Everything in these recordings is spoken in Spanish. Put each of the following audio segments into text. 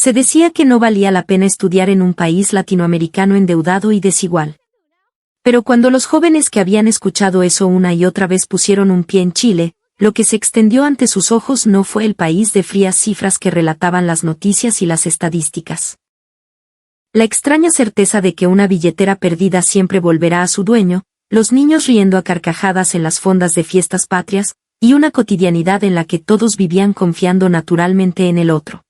Se decía que no valía la pena estudiar en un país latinoamericano endeudado y desigual. Pero cuando los jóvenes que habían escuchado eso una y otra vez pusieron un pie en Chile, lo que se extendió ante sus ojos no fue el país de frías cifras que relataban las noticias y las estadísticas. La extraña certeza de que una billetera perdida siempre volverá a su dueño, los niños riendo a carcajadas en las fondas de fiestas patrias, y una cotidianidad en la que todos vivían confiando naturalmente en el otro.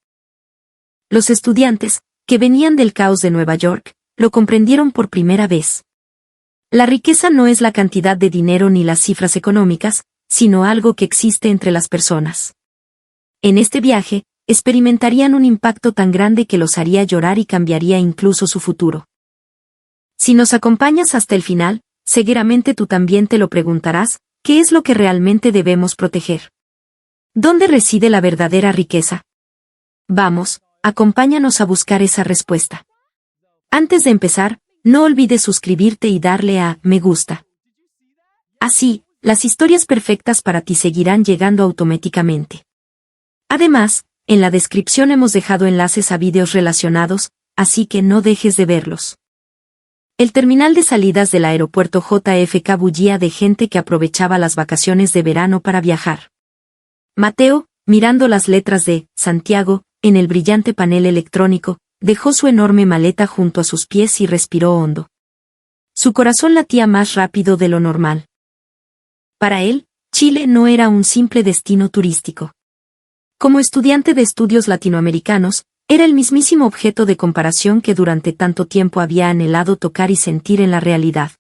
Los estudiantes, que venían del caos de Nueva York, lo comprendieron por primera vez. La riqueza no es la cantidad de dinero ni las cifras económicas, sino algo que existe entre las personas. En este viaje, experimentarían un impacto tan grande que los haría llorar y cambiaría incluso su futuro. Si nos acompañas hasta el final, seguramente tú también te lo preguntarás, ¿qué es lo que realmente debemos proteger? ¿Dónde reside la verdadera riqueza? Vamos, acompáñanos a buscar esa respuesta. Antes de empezar, no olvides suscribirte y darle a me gusta. Así, las historias perfectas para ti seguirán llegando automáticamente. Además, en la descripción hemos dejado enlaces a vídeos relacionados, así que no dejes de verlos. El terminal de salidas del aeropuerto JFK bullía de gente que aprovechaba las vacaciones de verano para viajar. Mateo, mirando las letras de Santiago en el brillante panel electrónico, dejó su enorme maleta junto a sus pies y respiró hondo. Su corazón latía más rápido de lo normal. Para él, Chile no era un simple destino turístico. Como estudiante de estudios latinoamericanos, era el mismísimo objeto de comparación que durante tanto tiempo había anhelado tocar y sentir en la realidad.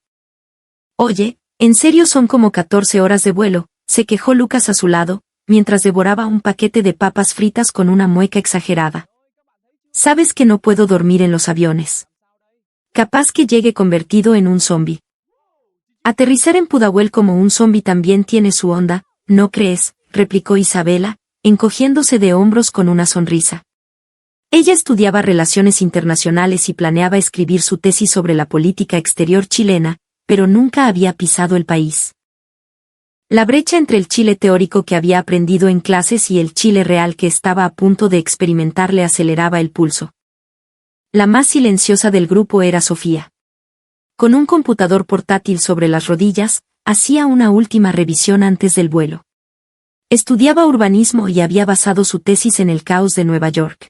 Oye, en serio son como 14 horas de vuelo, se quejó Lucas a su lado, mientras devoraba un paquete de papas fritas con una mueca exagerada. Sabes que no puedo dormir en los aviones. Capaz que llegue convertido en un zombi. Aterrizar en Pudahuel como un zombi también tiene su onda, ¿no crees?, replicó Isabela, encogiéndose de hombros con una sonrisa. Ella estudiaba relaciones internacionales y planeaba escribir su tesis sobre la política exterior chilena, pero nunca había pisado el país. La brecha entre el Chile teórico que había aprendido en clases y el Chile real que estaba a punto de experimentar le aceleraba el pulso. La más silenciosa del grupo era Sofía. Con un computador portátil sobre las rodillas, hacía una última revisión antes del vuelo. Estudiaba urbanismo y había basado su tesis en el caos de Nueva York.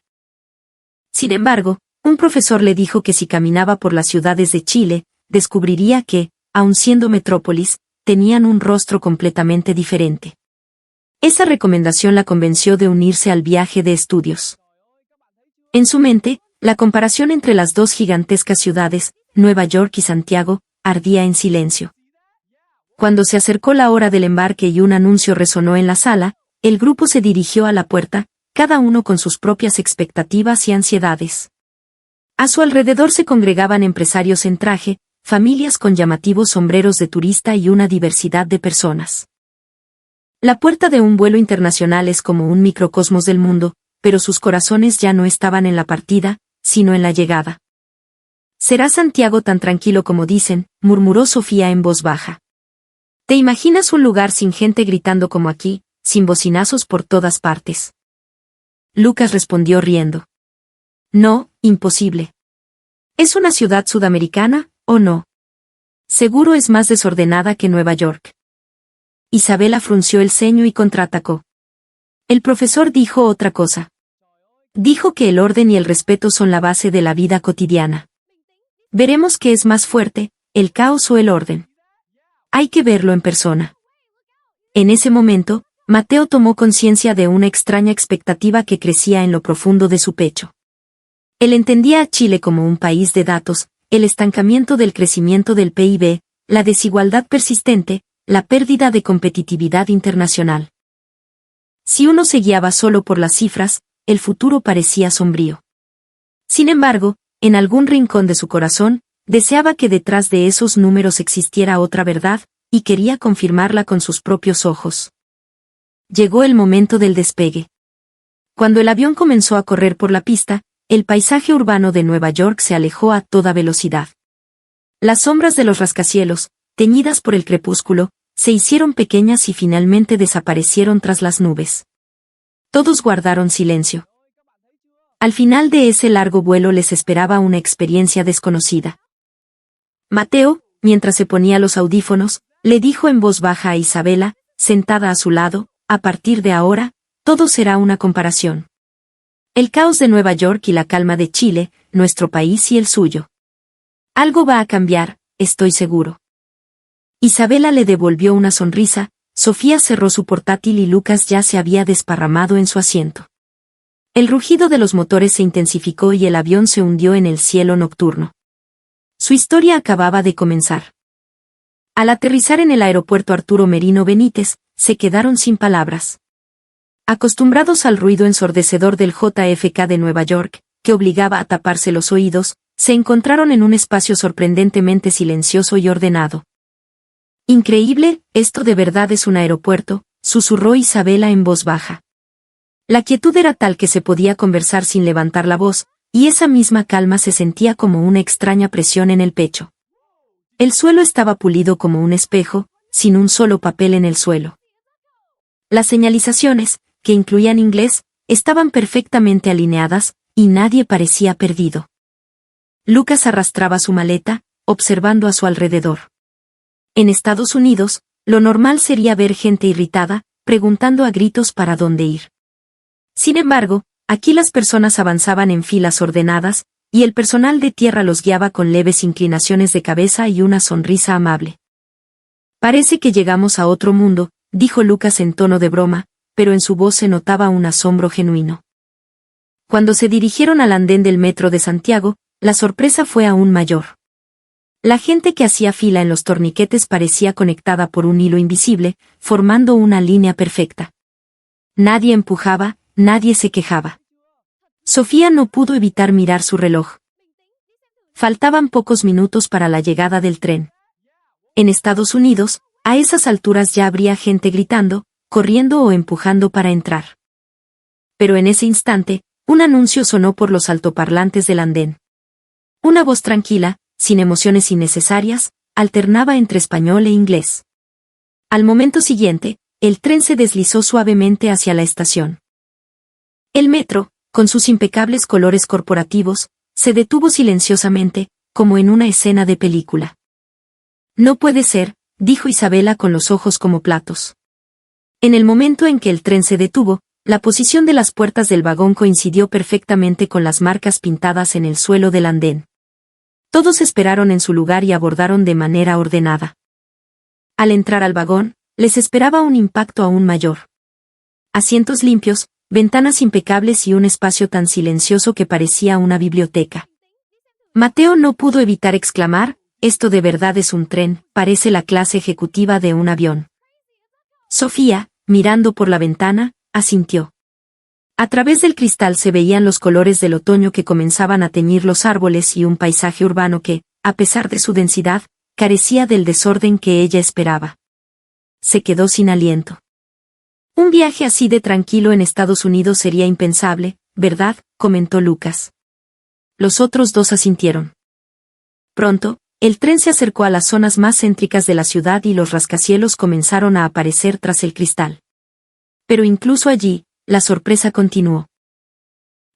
Sin embargo, un profesor le dijo que si caminaba por las ciudades de Chile, descubriría que, aun siendo metrópolis, tenían un rostro completamente diferente. Esa recomendación la convenció de unirse al viaje de estudios. En su mente, la comparación entre las dos gigantescas ciudades, Nueva York y Santiago, ardía en silencio. Cuando se acercó la hora del embarque y un anuncio resonó en la sala, el grupo se dirigió a la puerta, cada uno con sus propias expectativas y ansiedades. A su alrededor se congregaban empresarios en traje, familias con llamativos sombreros de turista y una diversidad de personas. La puerta de un vuelo internacional es como un microcosmos del mundo, pero sus corazones ya no estaban en la partida, sino en la llegada. «¿Será Santiago tan tranquilo como dicen?», murmuró Sofía en voz baja. «¿Te imaginas un lugar sin gente gritando como aquí, sin bocinazos por todas partes?». Lucas respondió riendo. «No, imposible. ¿Es una ciudad sudamericana, o no? Seguro es más desordenada que Nueva York». Isabela frunció el ceño y contraatacó. El profesor dijo otra cosa. Dijo que el orden y el respeto son la base de la vida cotidiana. Veremos qué es más fuerte, el caos o el orden. Hay que verlo en persona. En ese momento, Mateo tomó conciencia de una extraña expectativa que crecía en lo profundo de su pecho. Él entendía a Chile como un país de datos, el estancamiento del crecimiento del PIB, la desigualdad persistente, la pérdida de competitividad internacional. Si uno se guiaba solo por las cifras, el futuro parecía sombrío. Sin embargo, en algún rincón de su corazón, deseaba que detrás de esos números existiera otra verdad, y quería confirmarla con sus propios ojos. Llegó el momento del despegue. Cuando el avión comenzó a correr por la pista, el paisaje urbano de Nueva York se alejó a toda velocidad. Las sombras de los rascacielos, teñidas por el crepúsculo, se hicieron pequeñas y finalmente desaparecieron tras las nubes. Todos guardaron silencio. Al final de ese largo vuelo les esperaba una experiencia desconocida. Mateo, mientras se ponía los audífonos, le dijo en voz baja a Isabela, sentada a su lado, a partir de ahora, todo será una comparación. El caos de Nueva York y la calma de Chile, nuestro país y el suyo. Algo va a cambiar, estoy seguro. Isabela le devolvió una sonrisa, Sofía cerró su portátil y Lucas ya se había desparramado en su asiento. El rugido de los motores se intensificó y el avión se hundió en el cielo nocturno. Su historia acababa de comenzar. Al aterrizar en el aeropuerto Arturo Merino Benítez, se quedaron sin palabras. Acostumbrados al ruido ensordecedor del JFK de Nueva York, que obligaba a taparse los oídos, se encontraron en un espacio sorprendentemente silencioso y ordenado. Increíble, esto de verdad es un aeropuerto, susurró Isabela en voz baja. La quietud era tal que se podía conversar sin levantar la voz, y esa misma calma se sentía como una extraña presión en el pecho. El suelo estaba pulido como un espejo, sin un solo papel en el suelo. Las señalizaciones, que incluían inglés, estaban perfectamente alineadas, y nadie parecía perdido. Lucas arrastraba su maleta, observando a su alrededor. En Estados Unidos, lo normal sería ver gente irritada, preguntando a gritos para dónde ir. Sin embargo, aquí las personas avanzaban en filas ordenadas, y el personal de tierra los guiaba con leves inclinaciones de cabeza y una sonrisa amable. Parece que llegamos a otro mundo, dijo Lucas en tono de broma, pero en su voz se notaba un asombro genuino. Cuando se dirigieron al andén del metro de Santiago, la sorpresa fue aún mayor. La gente que hacía fila en los torniquetes parecía conectada por un hilo invisible, formando una línea perfecta. Nadie empujaba, nadie se quejaba. Sofía no pudo evitar mirar su reloj. Faltaban pocos minutos para la llegada del tren. En Estados Unidos, a esas alturas ya habría gente gritando, corriendo o empujando para entrar. Pero en ese instante, un anuncio sonó por los altoparlantes del andén. Una voz tranquila, sin emociones innecesarias, alternaba entre español e inglés. Al momento siguiente, el tren se deslizó suavemente hacia la estación. El metro, con sus impecables colores corporativos, se detuvo silenciosamente, como en una escena de película. No puede ser, dijo Isabela con los ojos como platos. En el momento en que el tren se detuvo, la posición de las puertas del vagón coincidió perfectamente con las marcas pintadas en el suelo del andén. Todos esperaron en su lugar y abordaron de manera ordenada. Al entrar al vagón, les esperaba un impacto aún mayor. Asientos limpios, ventanas impecables y un espacio tan silencioso que parecía una biblioteca. Mateo no pudo evitar exclamar, esto de verdad es un tren, parece la clase ejecutiva de un avión. Sofía, mirando por la ventana, asintió. A través del cristal se veían los colores del otoño que comenzaban a teñir los árboles y un paisaje urbano que, a pesar de su densidad, carecía del desorden que ella esperaba. Se quedó sin aliento. Un viaje así de tranquilo en Estados Unidos sería impensable, ¿verdad?, comentó Lucas. Los otros dos asintieron. Pronto, el tren se acercó a las zonas más céntricas de la ciudad y los rascacielos comenzaron a aparecer tras el cristal. Pero incluso allí, la sorpresa continuó.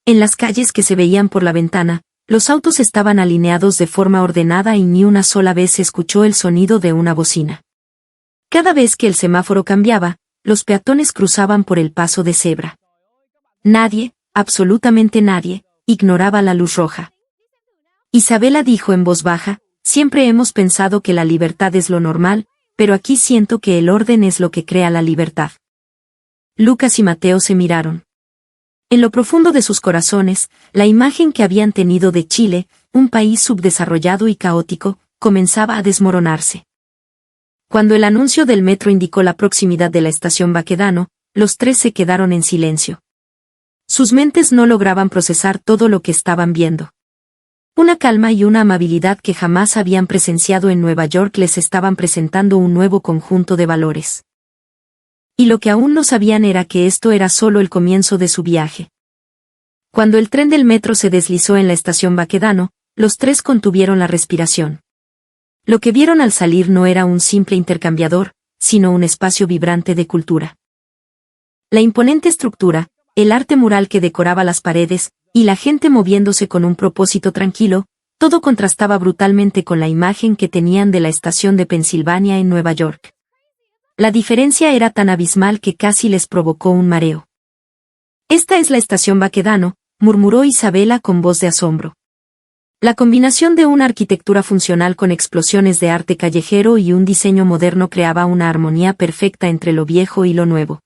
En las calles que se veían por la ventana, los autos estaban alineados de forma ordenada y ni una sola vez se escuchó el sonido de una bocina. Cada vez que el semáforo cambiaba, los peatones cruzaban por el paso de cebra. Nadie, absolutamente nadie, ignoraba la luz roja. Isabela dijo en voz baja, siempre hemos pensado que la libertad es lo normal, pero aquí siento que el orden es lo que crea la libertad. Lucas y Mateo se miraron. En lo profundo de sus corazones, la imagen que habían tenido de Chile, un país subdesarrollado y caótico, comenzaba a desmoronarse. Cuando el anuncio del metro indicó la proximidad de la estación Baquedano, los tres se quedaron en silencio. Sus mentes no lograban procesar todo lo que estaban viendo. Una calma y una amabilidad que jamás habían presenciado en Nueva York les estaban presentando un nuevo conjunto de valores. Y lo que aún no sabían era que esto era solo el comienzo de su viaje. Cuando el tren del metro se deslizó en la estación Baquedano, los tres contuvieron la respiración. Lo que vieron al salir no era un simple intercambiador, sino un espacio vibrante de cultura. La imponente estructura, el arte mural que decoraba las paredes, y la gente moviéndose con un propósito tranquilo, todo contrastaba brutalmente con la imagen que tenían de la estación de Pensilvania en Nueva York. La diferencia era tan abismal que casi les provocó un mareo. «Esta es la estación Baquedano», murmuró Isabela con voz de asombro. La combinación de una arquitectura funcional con explosiones de arte callejero y un diseño moderno creaba una armonía perfecta entre lo viejo y lo nuevo.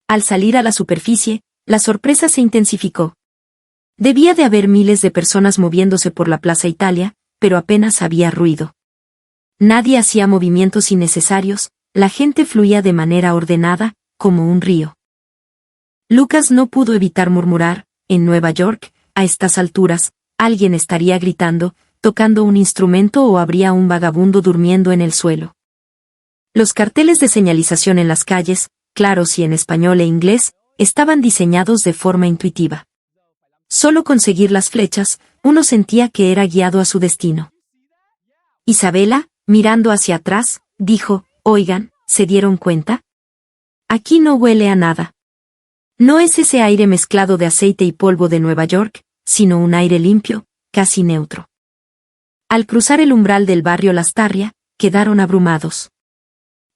Al salir a la superficie, la sorpresa se intensificó. Debía de haber miles de personas moviéndose por la Plaza Italia, pero apenas había ruido. Nadie hacía movimientos innecesarios, la gente fluía de manera ordenada, como un río. Lucas no pudo evitar murmurar, en Nueva York, a estas alturas, alguien estaría gritando, tocando un instrumento o habría un vagabundo durmiendo en el suelo. Los carteles de señalización en las calles, claros y en español e inglés, estaban diseñados de forma intuitiva. Solo con seguir las flechas, uno sentía que era guiado a su destino. Isabela, mirando hacia atrás, dijo, «Oigan, ¿se dieron cuenta? Aquí no huele a nada. No es ese aire mezclado de aceite y polvo de Nueva York, sino un aire limpio, casi neutro». Al cruzar el umbral del barrio Lastarria, quedaron abrumados.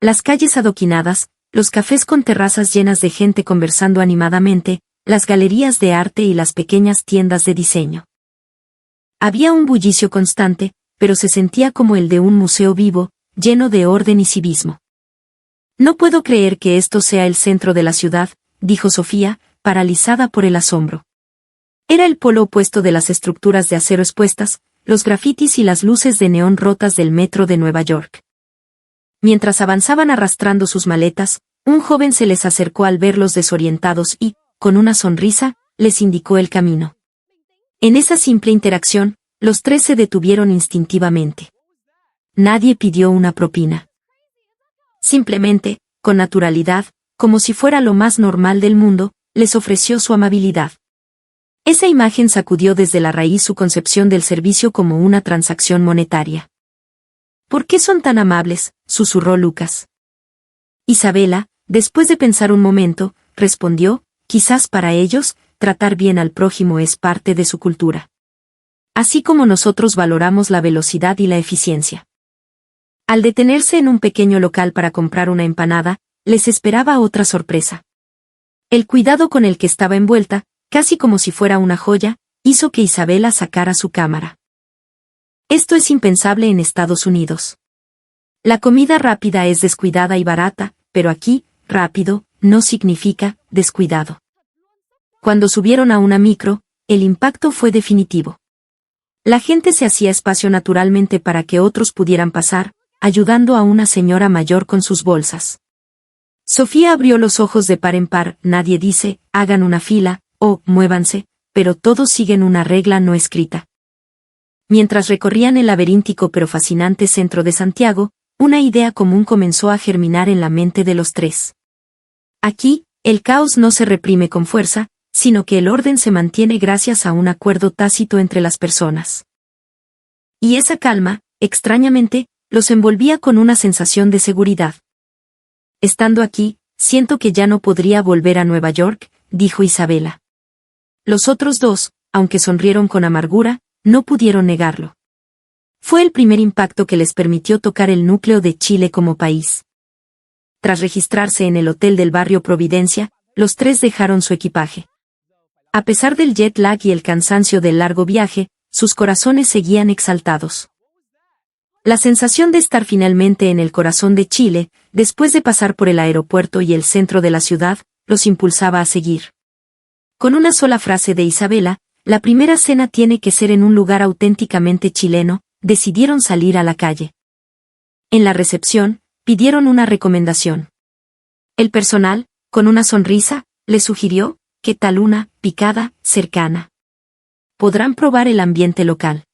Las calles adoquinadas, los cafés con terrazas llenas de gente conversando animadamente, las galerías de arte y las pequeñas tiendas de diseño. Había un bullicio constante, pero se sentía como el de un museo vivo, lleno de orden y civismo. «No puedo creer que esto sea el centro de la ciudad», dijo Sofía, paralizada por el asombro. Era el polo opuesto de las estructuras de acero expuestas, los grafitis y las luces de neón rotas del metro de Nueva York. Mientras avanzaban arrastrando sus maletas, un joven se les acercó al verlos desorientados y, con una sonrisa, les indicó el camino. En esa simple interacción, los tres se detuvieron instintivamente. Nadie pidió una propina. Simplemente, con naturalidad, como si fuera lo más normal del mundo, les ofreció su amabilidad. Esa imagen sacudió desde la raíz su concepción del servicio como una transacción monetaria. «¿Por qué son tan amables?», susurró Lucas. Isabela, después de pensar un momento, respondió, «Quizás para ellos, tratar bien al prójimo es parte de su cultura. Así como nosotros valoramos la velocidad y la eficiencia». Al detenerse en un pequeño local para comprar una empanada, les esperaba otra sorpresa. El cuidado con el que estaba envuelta, casi como si fuera una joya, hizo que Isabela sacara su cámara. Esto es impensable en Estados Unidos. La comida rápida es descuidada y barata, pero aquí, rápido, no significa descuidado. Cuando subieron a una micro, el impacto fue definitivo. La gente se hacía espacio naturalmente para que otros pudieran pasar, ayudando a una señora mayor con sus bolsas. Sofía abrió los ojos de par en par, nadie dice, hagan una fila, o muévanse, pero todos siguen una regla no escrita. Mientras recorrían el laberíntico pero fascinante centro de Santiago, una idea común comenzó a germinar en la mente de los tres. Aquí, el caos no se reprime con fuerza, sino que el orden se mantiene gracias a un acuerdo tácito entre las personas. Y esa calma, extrañamente, los envolvía con una sensación de seguridad. «Estando aquí, siento que ya no podría volver a Nueva York», dijo Isabela. Los otros dos, aunque sonrieron con amargura, no pudieron negarlo. Fue el primer impacto que les permitió tocar el núcleo de Chile como país. Tras registrarse en el hotel del barrio Providencia, los tres dejaron su equipaje. A pesar del jet lag y el cansancio del largo viaje, sus corazones seguían exaltados. La sensación de estar finalmente en el corazón de Chile, después de pasar por el aeropuerto y el centro de la ciudad, los impulsaba a seguir. Con una sola frase de Isabela, la primera cena tiene que ser en un lugar auténticamente chileno, decidieron salir a la calle. En la recepción, pidieron una recomendación. El personal, con una sonrisa, les sugirió, ¿qué tal una picada cercana? Podrán probar el ambiente local.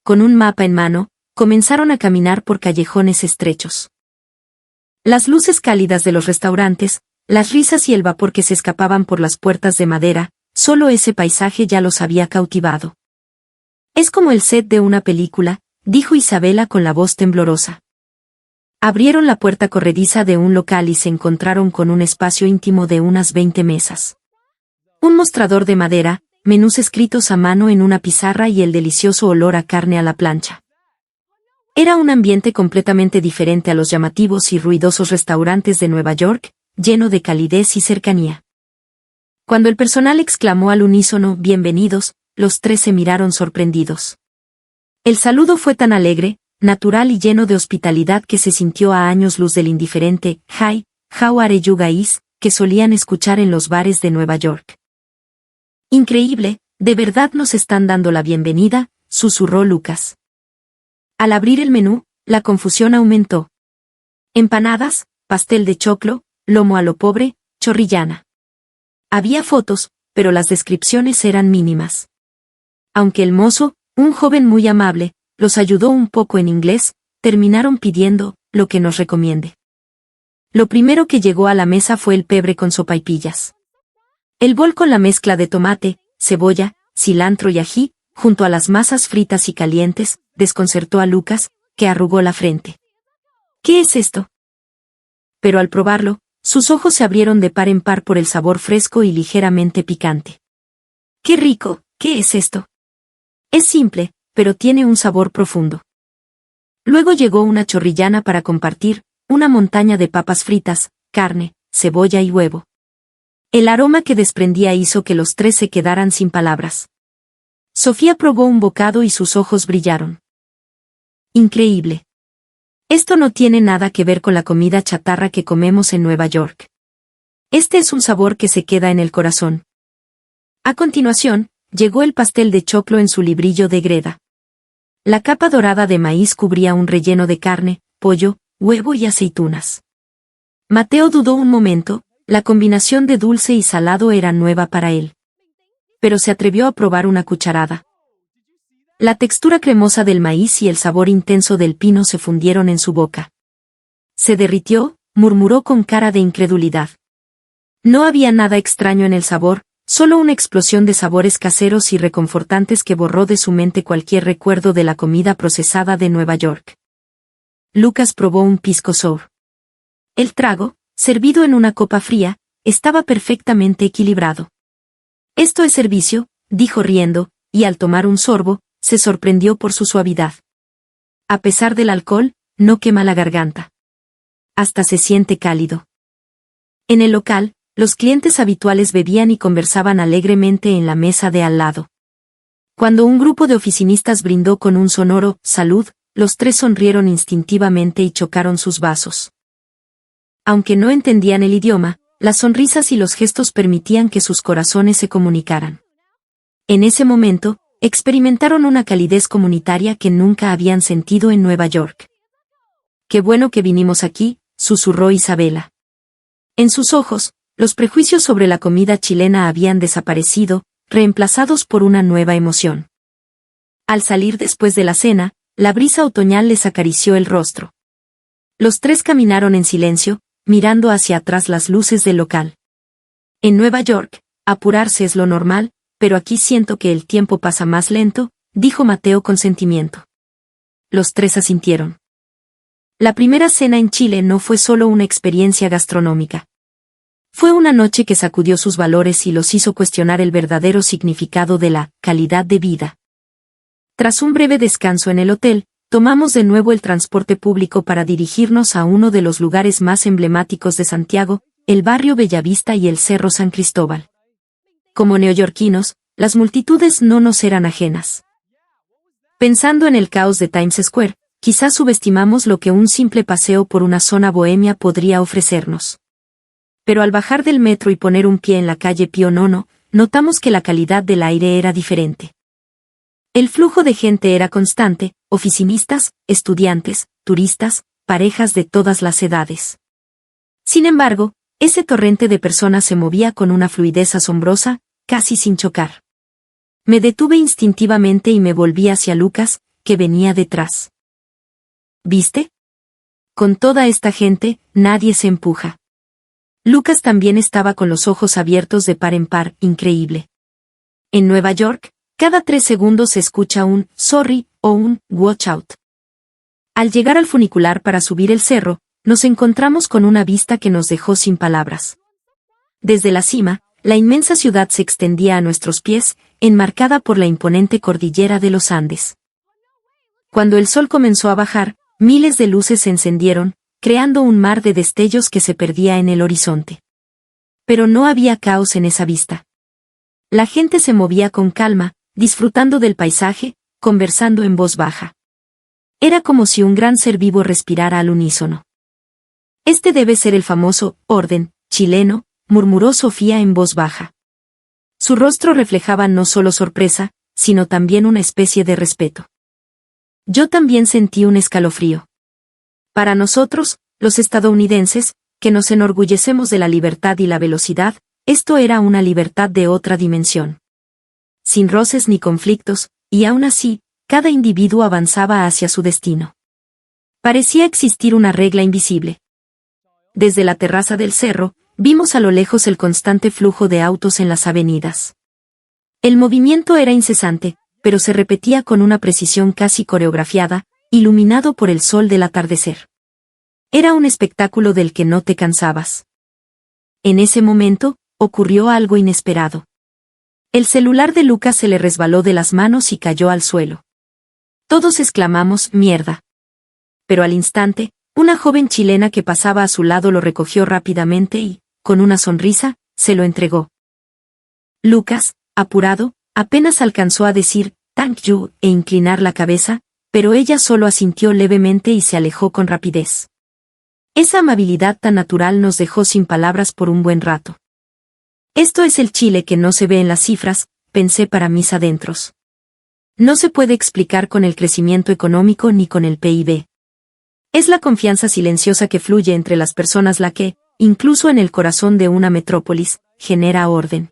Con un mapa en mano, comenzaron a caminar por callejones estrechos. Las luces cálidas de los restaurantes, las risas y el vapor que se escapaban por las puertas de madera, solo ese paisaje ya los había cautivado. «Es como el set de una película», dijo Isabela con la voz temblorosa. Abrieron la puerta corrediza de un local y se encontraron con un espacio íntimo de unas 20 mesas. Un mostrador de madera, menús escritos a mano en una pizarra y el delicioso olor a carne a la plancha. Era un ambiente completamente diferente a los llamativos y ruidosos restaurantes de Nueva York, lleno de calidez y cercanía. Cuando el personal exclamó al unísono «Bienvenidos», los tres se miraron sorprendidos. El saludo fue tan alegre, natural y lleno de hospitalidad que se sintió a años luz del indiferente «Hi, how are you guys» que solían escuchar en los bares de Nueva York. «Increíble, de verdad nos están dando la bienvenida», susurró Lucas. Al abrir el menú, la confusión aumentó. Empanadas, pastel de choclo, lomo a lo pobre, chorrillana. Había fotos, pero las descripciones eran mínimas. Aunque el mozo, un joven muy amable, los ayudó un poco en inglés, terminaron pidiendo lo que nos recomiende. Lo primero que llegó a la mesa fue el pebre con sopaipillas. El bol con la mezcla de tomate, cebolla, cilantro y ají, junto a las masas fritas y calientes, desconcertó a Lucas, que arrugó la frente. ¿Qué es esto? Pero al probarlo, sus ojos se abrieron de par en par por el sabor fresco y ligeramente picante. ¡Qué rico! ¿Qué es esto? Es simple, pero tiene un sabor profundo. Luego llegó una chorrillana para compartir, una montaña de papas fritas, carne, cebolla y huevo. El aroma que desprendía hizo que los tres se quedaran sin palabras. Sofía probó un bocado y sus ojos brillaron. Increíble. Esto no tiene nada que ver con la comida chatarra que comemos en Nueva York. Este es un sabor que se queda en el corazón. A continuación, llegó el pastel de choclo en su librillo de greda. La capa dorada de maíz cubría un relleno de carne, pollo, huevo y aceitunas. Mateo dudó un momento, la combinación de dulce y salado era nueva para él. Pero se atrevió a probar una cucharada. La textura cremosa del maíz y el sabor intenso del pino se fundieron en su boca. Se derritió, murmuró con cara de incredulidad. No había nada extraño en el sabor, solo una explosión de sabores caseros y reconfortantes que borró de su mente cualquier recuerdo de la comida procesada de Nueva York. Lucas probó un pisco sour. El trago, servido en una copa fría, estaba perfectamente equilibrado. «Esto es servicio», dijo riendo, y al tomar un sorbo, se sorprendió por su suavidad. A pesar del alcohol, no quema la garganta. Hasta se siente cálido. En el local, los clientes habituales bebían y conversaban alegremente en la mesa de al lado. Cuando un grupo de oficinistas brindó con un sonoro «salud», los tres sonrieron instintivamente y chocaron sus vasos. Aunque no entendían el idioma, las sonrisas y los gestos permitían que sus corazones se comunicaran. En ese momento, experimentaron una calidez comunitaria que nunca habían sentido en Nueva York. «Qué bueno que vinimos aquí», susurró Isabela. En sus ojos, los prejuicios sobre la comida chilena habían desaparecido, reemplazados por una nueva emoción. Al salir después de la cena, la brisa otoñal les acarició el rostro. Los tres caminaron en silencio, mirando hacia atrás las luces del local. En Nueva York, apurarse es lo normal, pero aquí siento que el tiempo pasa más lento, dijo Mateo con sentimiento. Los tres asintieron. La primera cena en Chile no fue solo una experiencia gastronómica. Fue una noche que sacudió sus valores y los hizo cuestionar el verdadero significado de la calidad de vida. Tras un breve descanso en el hotel, tomamos de nuevo el transporte público para dirigirnos a uno de los lugares más emblemáticos de Santiago, el barrio Bellavista y el Cerro San Cristóbal. Como neoyorquinos, las multitudes no nos eran ajenas. Pensando en el caos de Times Square, quizás subestimamos lo que un simple paseo por una zona bohemia podría ofrecernos. Pero al bajar del metro y poner un pie en la calle Pío IX, notamos que la calidad del aire era diferente. El flujo de gente era constante, oficinistas, estudiantes, turistas, parejas de todas las edades. Sin embargo, ese torrente de personas se movía con una fluidez asombrosa, casi sin chocar. Me detuve instintivamente y me volví hacia Lucas, que venía detrás. ¿Viste? Con toda esta gente, nadie se empuja. Lucas también estaba con los ojos abiertos de par en par, increíble. En Nueva York, cada 3 segundos se escucha un «sorry» o un «watch out». Al llegar al funicular para subir el cerro, nos encontramos con una vista que nos dejó sin palabras. Desde la cima, la inmensa ciudad se extendía a nuestros pies, enmarcada por la imponente cordillera de los Andes. Cuando el sol comenzó a bajar, miles de luces se encendieron, creando un mar de destellos que se perdía en el horizonte. Pero no había caos en esa vista. La gente se movía con calma, disfrutando del paisaje, conversando en voz baja. Era como si un gran ser vivo respirara al unísono. Este debe ser el famoso orden chileno, murmuró Sofía en voz baja. Su rostro reflejaba no solo sorpresa, sino también una especie de respeto. Yo también sentí un escalofrío. Para nosotros, los estadounidenses, que nos enorgullecemos de la libertad y la velocidad, esto era una libertad de otra dimensión. Sin roces ni conflictos, y aún así, cada individuo avanzaba hacia su destino. Parecía existir una regla invisible. Desde la terraza del cerro, vimos a lo lejos el constante flujo de autos en las avenidas. El movimiento era incesante, pero se repetía con una precisión casi coreografiada, iluminado por el sol del atardecer. Era un espectáculo del que no te cansabas. En ese momento, ocurrió algo inesperado. El celular de Lucas se le resbaló de las manos y cayó al suelo. Todos exclamamos «mierda». Pero al instante, una joven chilena que pasaba a su lado lo recogió rápidamente y, con una sonrisa, se lo entregó. Lucas, apurado, apenas alcanzó a decir «thank you» e inclinar la cabeza, pero ella solo asintió levemente y se alejó con rapidez. Esa amabilidad tan natural nos dejó sin palabras por un buen rato. Esto es el Chile que no se ve en las cifras, pensé para mis adentros. No se puede explicar con el crecimiento económico ni con el PIB. Es la confianza silenciosa que fluye entre las personas la que, incluso en el corazón de una metrópolis, genera orden.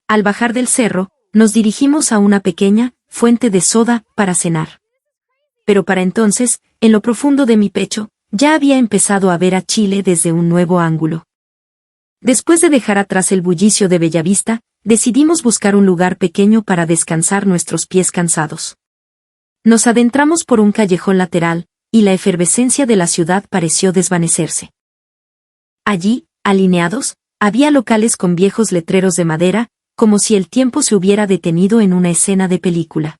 Al bajar del cerro, nos dirigimos a una pequeña fuente de soda para cenar. Pero para entonces, en lo profundo de mi pecho, ya había empezado a ver a Chile desde un nuevo ángulo. Después de dejar atrás el bullicio de Bellavista, decidimos buscar un lugar pequeño para descansar nuestros pies cansados. Nos adentramos por un callejón lateral, y la efervescencia de la ciudad pareció desvanecerse. Allí, alineados, había locales con viejos letreros de madera, como si el tiempo se hubiera detenido en una escena de película.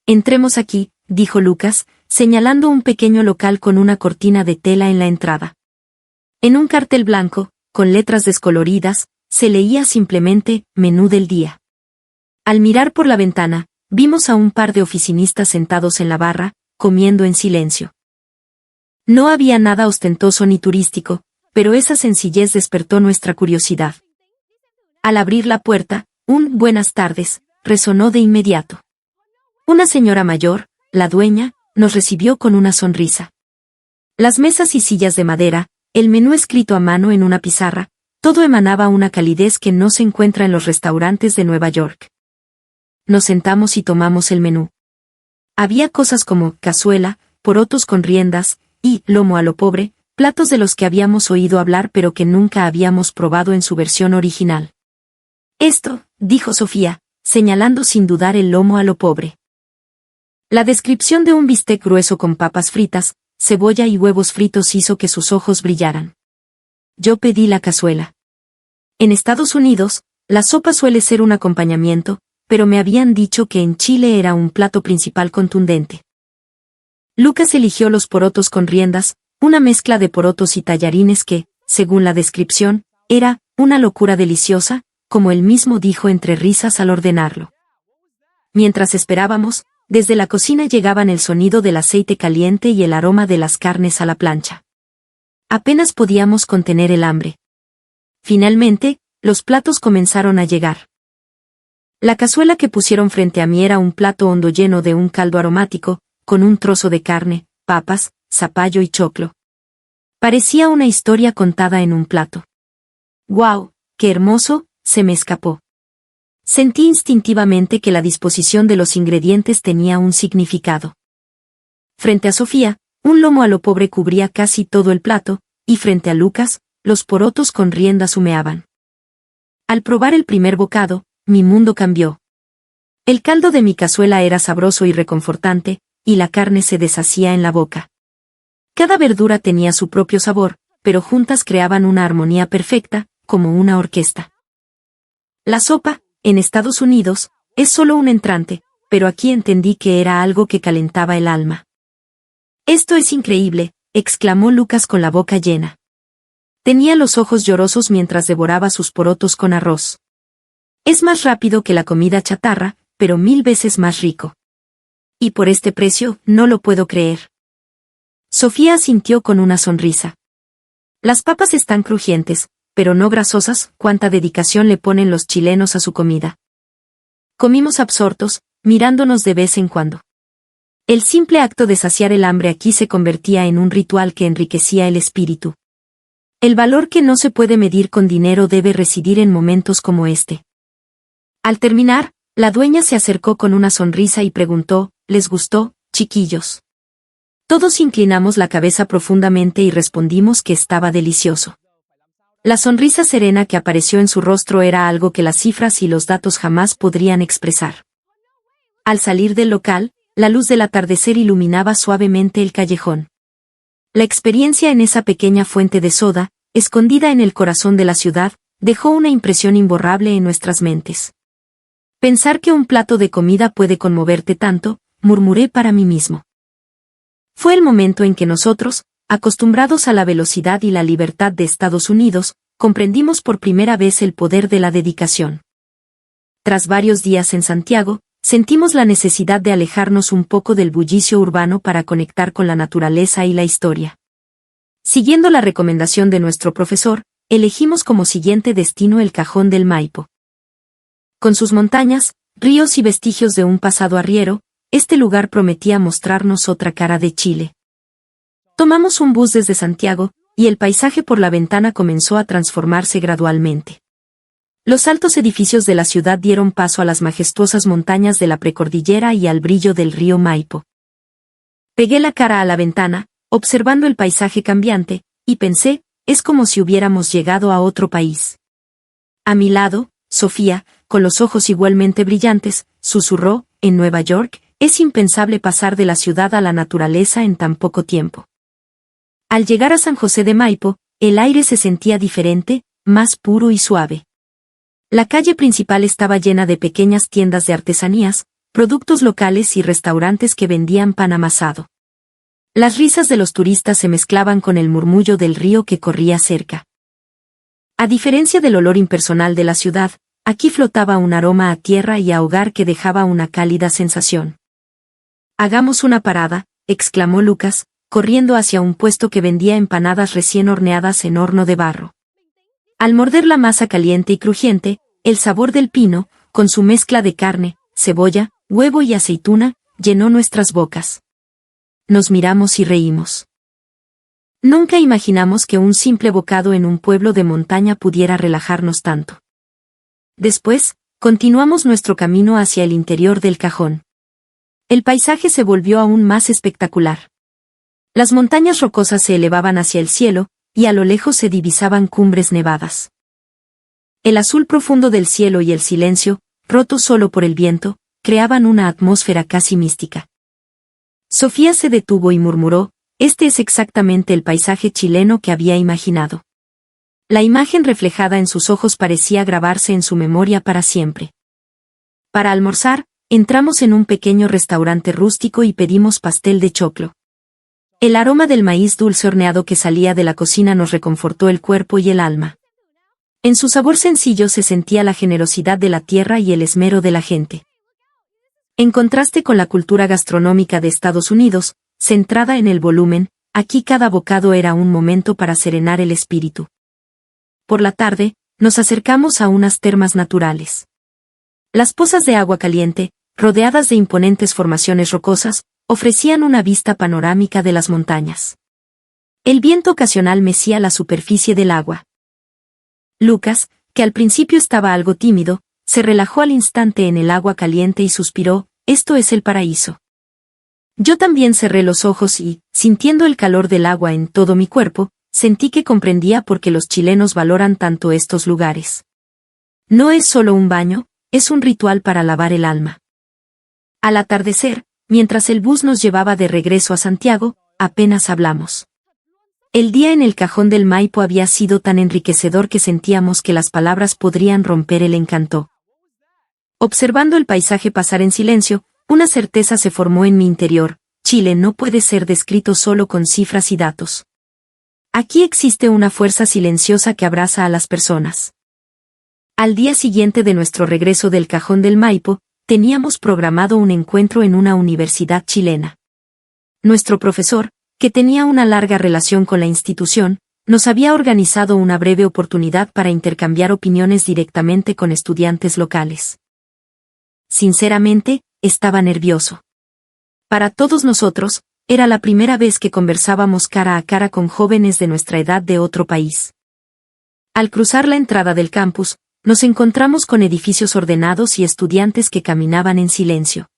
Entremos aquí, dijo Lucas, señalando un pequeño local con una cortina de tela en la entrada. En un cartel blanco, con letras descoloridas, se leía simplemente «Menú del día». Al mirar por la ventana, vimos a un par de oficinistas sentados en la barra, comiendo en silencio. No había nada ostentoso ni turístico, pero esa sencillez despertó nuestra curiosidad. Al abrir la puerta, un «buenas tardes» resonó de inmediato. Una señora mayor, la dueña, nos recibió con una sonrisa. Las mesas y sillas de madera, el menú escrito a mano en una pizarra, todo emanaba una calidez que no se encuentra en los restaurantes de Nueva York. Nos sentamos y tomamos el menú. Había cosas como cazuela, porotos con riendas, y lomo a lo pobre, platos de los que habíamos oído hablar pero que nunca habíamos probado en su versión original. Esto, dijo Sofía, señalando sin dudar el lomo a lo pobre. La descripción de un bistec grueso con papas fritas, cebolla y huevos fritos hizo que sus ojos brillaran. Yo pedí la cazuela. En Estados Unidos, la sopa suele ser un acompañamiento, pero me habían dicho que en Chile era un plato principal contundente. Lucas eligió los porotos con riendas, una mezcla de porotos y tallarines que, según la descripción, era una locura deliciosa, como él mismo dijo entre risas al ordenarlo. Mientras esperábamos, desde la cocina llegaban el sonido del aceite caliente y el aroma de las carnes a la plancha. Apenas podíamos contener el hambre. Finalmente, los platos comenzaron a llegar. La cazuela que pusieron frente a mí era un plato hondo lleno de un caldo aromático, con un trozo de carne, papas, zapallo y choclo. Parecía una historia contada en un plato. ¡Guau! ¡Qué hermoso!, se me escapó. Sentí instintivamente que la disposición de los ingredientes tenía un significado. Frente a Sofía, un lomo a lo pobre cubría casi todo el plato, y frente a Lucas, los porotos con riendas humeaban. Al probar el primer bocado, mi mundo cambió. El caldo de mi cazuela era sabroso y reconfortante, y la carne se deshacía en la boca. Cada verdura tenía su propio sabor, pero juntas creaban una armonía perfecta, como una orquesta. La sopa, en Estados Unidos, es solo un entrante, pero aquí entendí que era algo que calentaba el alma. Esto es increíble, exclamó Lucas con la boca llena. Tenía los ojos llorosos mientras devoraba sus porotos con arroz. Es más rápido que la comida chatarra, pero 1000 veces más rico. Y por este precio, no lo puedo creer. Sofía asintió con una sonrisa. Las papas están crujientes, pero no grasosas. Cuánta dedicación le ponen los chilenos a su comida. Comimos absortos, mirándonos de vez en cuando. El simple acto de saciar el hambre aquí se convertía en un ritual que enriquecía el espíritu. El valor que no se puede medir con dinero debe residir en momentos como este. Al terminar, la dueña se acercó con una sonrisa y preguntó, ¿les gustó, chiquillos? Todos inclinamos la cabeza profundamente y respondimos que estaba delicioso. La sonrisa serena que apareció en su rostro era algo que las cifras y los datos jamás podrían expresar. Al salir del local, la luz del atardecer iluminaba suavemente el callejón. La experiencia en esa pequeña fuente de soda, escondida en el corazón de la ciudad, dejó una impresión imborrable en nuestras mentes. Pensar que un plato de comida puede conmoverte tanto, murmuré para mí mismo. Fue el momento en que nosotros, acostumbrados a la velocidad y la libertad de Estados Unidos, comprendimos por primera vez el poder de la dedicación. Tras varios días en Santiago, sentimos la necesidad de alejarnos un poco del bullicio urbano para conectar con la naturaleza y la historia. Siguiendo la recomendación de nuestro profesor, elegimos como siguiente destino el Cajón del Maipo. Con sus montañas, ríos y vestigios de un pasado arriero, este lugar prometía mostrarnos otra cara de Chile. Tomamos un bus desde Santiago, y el paisaje por la ventana comenzó a transformarse gradualmente. Los altos edificios de la ciudad dieron paso a las majestuosas montañas de la precordillera y al brillo del río Maipo. Pegué la cara a la ventana, observando el paisaje cambiante, y pensé, es como si hubiéramos llegado a otro país. A mi lado, Sofía, con los ojos igualmente brillantes, susurró, en Nueva York, es impensable pasar de la ciudad a la naturaleza en tan poco tiempo. Al llegar a San José de Maipo, el aire se sentía diferente, más puro y suave. La calle principal estaba llena de pequeñas tiendas de artesanías, productos locales y restaurantes que vendían pan amasado. Las risas de los turistas se mezclaban con el murmullo del río que corría cerca. A diferencia del olor impersonal de la ciudad, aquí flotaba un aroma a tierra y a hogar que dejaba una cálida sensación. Hagamos una parada, exclamó Lucas, corriendo hacia un puesto que vendía empanadas recién horneadas en horno de barro. Al morder la masa caliente y crujiente, el sabor del pino, con su mezcla de carne, cebolla, huevo y aceituna, llenó nuestras bocas. Nos miramos y reímos. Nunca imaginamos que un simple bocado en un pueblo de montaña pudiera relajarnos tanto. Después, continuamos nuestro camino hacia el interior del cajón. El paisaje se volvió aún más espectacular. Las montañas rocosas se elevaban hacia el cielo, y a lo lejos se divisaban cumbres nevadas. El azul profundo del cielo y el silencio, roto solo por el viento, creaban una atmósfera casi mística. Sofía se detuvo y murmuró, este es exactamente el paisaje chileno que había imaginado. La imagen reflejada en sus ojos parecía grabarse en su memoria para siempre. Para almorzar, entramos en un pequeño restaurante rústico y pedimos pastel de choclo. El aroma del maíz dulce horneado que salía de la cocina nos reconfortó el cuerpo y el alma. En su sabor sencillo se sentía la generosidad de la tierra y el esmero de la gente. En contraste con la cultura gastronómica de Estados Unidos, centrada en el volumen, aquí cada bocado era un momento para serenar el espíritu. Por la tarde, nos acercamos a unas termas naturales. Las pozas de agua caliente, rodeadas de imponentes formaciones rocosas, ofrecían una vista panorámica de las montañas. El viento ocasional mecía la superficie del agua. Lucas, que al principio estaba algo tímido, se relajó al instante en el agua caliente y suspiró, esto es el paraíso. Yo también cerré los ojos y, sintiendo el calor del agua en todo mi cuerpo, sentí que comprendía por qué los chilenos valoran tanto estos lugares. No es solo un baño, es un ritual para lavar el alma. Al atardecer, mientras el bus nos llevaba de regreso a Santiago, apenas hablamos. El día en el Cajón del Maipo había sido tan enriquecedor que sentíamos que las palabras podrían romper el encanto. Observando el paisaje pasar en silencio, una certeza se formó en mi interior: Chile no puede ser descrito solo con cifras y datos. Aquí existe una fuerza silenciosa que abraza a las personas. Al día siguiente de nuestro regreso del Cajón del Maipo, teníamos programado un encuentro en una universidad chilena. Nuestro profesor, que tenía una larga relación con la institución, nos había organizado una breve oportunidad para intercambiar opiniones directamente con estudiantes locales. Sinceramente, estaba nervioso. Para todos nosotros, era la primera vez que conversábamos cara a cara con jóvenes de nuestra edad de otro país. Al cruzar la entrada del campus, nos encontramos con edificios ordenados y estudiantes que caminaban en silencio.